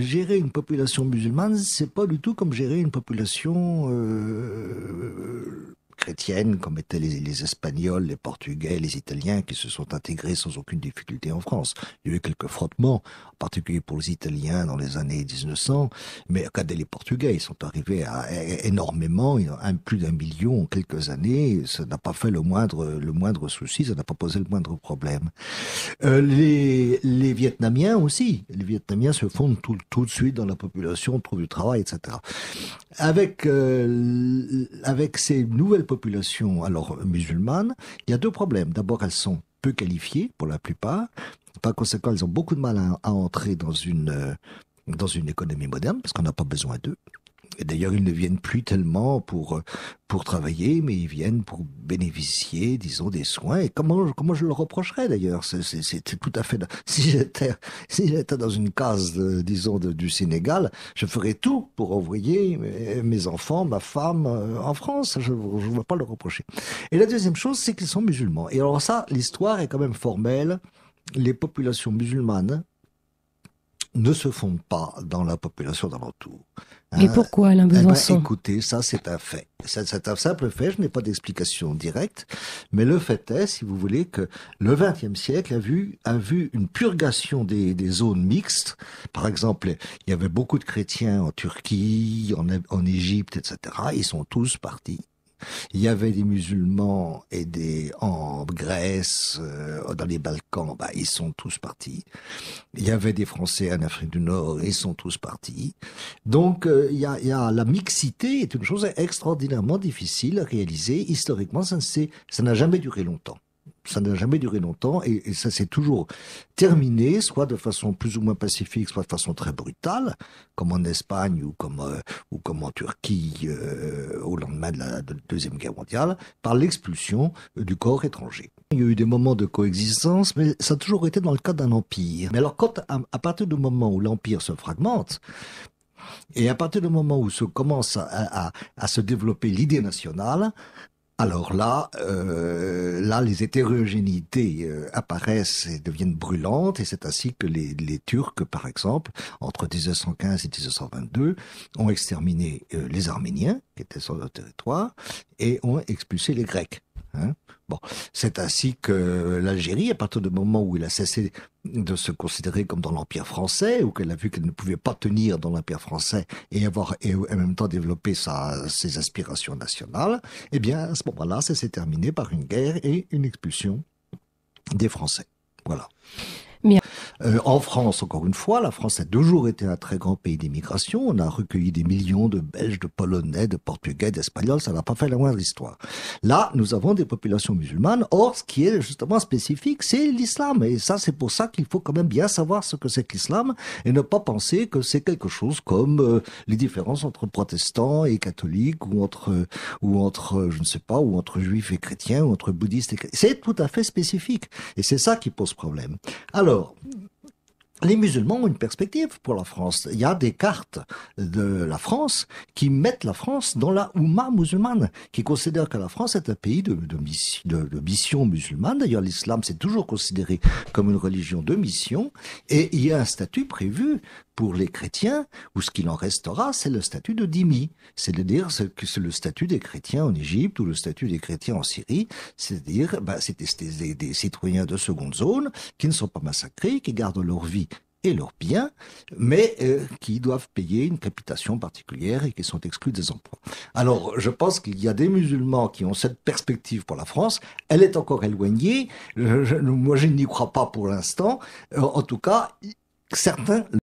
gérer une population musulmane, c'est pas du tout comme gérer une population chrétienne, comme étaient les Espagnols, les Portugais, les Italiens, qui se sont intégrés sans aucune difficulté en France. Il y a eu quelques frottements, en particulier pour les Italiens dans les années 1900, mais regardez les Portugais, ils sont arrivés à énormément, plus d'1 million en quelques années, ça n'a pas fait le moindre souci, ça n'a pas posé le moindre problème. Les Vietnamiens aussi, les Vietnamiens se fondent tout de suite dans la population, trouvent du travail, etc. Avec ces nouvelles populations, alors musulmanes, il y a deux problèmes. D'abord, elles sont peu qualifiées pour la plupart. Par conséquent, elles ont beaucoup de mal à entrer dans une économie moderne parce qu'on n'a pas besoin d'eux. Et d'ailleurs, ils ne viennent plus tellement pour travailler, mais ils viennent pour bénéficier, disons, des soins. Et comment je le reprocherais d'ailleurs? C'est tout à fait, si j'étais dans une case, disons, du Sénégal, je ferais tout pour envoyer mes enfants, ma femme, en France. Je ne veux pas le reprocher. Et la deuxième chose, c'est qu'ils sont musulmans. Et alors ça, l'histoire est quand même formelle. Les populations musulmanes ne se fondent pas dans la population d'alentour. Et pourquoi, Alain Besançon? Écoutez, ça c'est un fait. C'est un simple fait, je n'ai pas d'explication directe, mais le fait est, si vous voulez, que le XXe siècle a vu une purgation des zones mixtes. Par exemple, il y avait beaucoup de chrétiens en Turquie, en Égypte, etc. Ils sont tous partis. Il y avait des musulmans en Grèce, dans les Balkans, ils sont tous partis. Il y avait des Français en Afrique du Nord, ils sont tous partis. Donc, il y a la mixité est une chose extraordinairement difficile à réaliser. Historiquement, ça n'a jamais duré longtemps. Ça n'a jamais duré longtemps et ça s'est toujours terminé, soit de façon plus ou moins pacifique, soit de façon très brutale, comme en Espagne ou comme en Turquie au lendemain de la Deuxième Guerre mondiale, par l'expulsion du corps étranger. Il y a eu des moments de coexistence, mais ça a toujours été dans le cadre d'un empire. Mais alors, à partir du moment où l'empire se fragmente, et à partir du moment où commence à se développer l'idée nationale, alors là, les hétérogénéités apparaissent et deviennent brûlantes, et c'est ainsi que les Turcs, par exemple, entre 1915 et 1922, ont exterminé les Arméniens, qui étaient sur leur territoire, et ont expulsé les Grecs. Bon, c'est ainsi que l'Algérie, à partir du moment où il a cessé de se considérer comme dans l'Empire français, ou qu'elle a vu qu'elle ne pouvait pas tenir dans l'Empire français et en même temps développer ses aspirations nationales, eh bien, à ce moment-là, ça s'est terminé par une guerre et une expulsion des Français. Voilà. Mais En France, encore une fois, la France a toujours été un très grand pays d'immigration. On a recueilli des millions de Belges, de Polonais, de Portugais, d'Espagnols. Ça n'a pas fait la moindre histoire. Là, nous avons des populations musulmanes. Or, ce qui est justement spécifique, c'est l'islam. Et ça, c'est pour ça qu'il faut quand même bien savoir ce que c'est que l'islam et ne pas penser que c'est quelque chose comme les différences entre protestants et catholiques ou entre, je ne sais pas, ou entre juifs et chrétiens ou entre bouddhistes et chrétiens. C'est tout à fait spécifique. Et c'est ça qui pose problème. Alors, les musulmans ont une perspective pour la France. Il y a des cartes de la France qui mettent la France dans la Oumma musulmane, qui considèrent que la France est un pays de mission musulmane. D'ailleurs, l'islam s'est toujours considéré comme une religion de mission. Et il y a un statut prévu pour les chrétiens, où ce qu'il en restera, c'est le statut de dhimmi. C'est-à-dire que c'est le statut des chrétiens en Égypte ou le statut des chrétiens en Syrie. C'est-à-dire, c'est des citoyens de seconde zone qui ne sont pas massacrés, qui gardent leur vie et leurs biens, mais qui doivent payer une capitation particulière et qui sont exclus des emplois. Alors, je pense qu'il y a des musulmans qui ont cette perspective pour la France. Elle est encore éloignée. Moi, je n'y crois pas pour l'instant. En tout cas, certains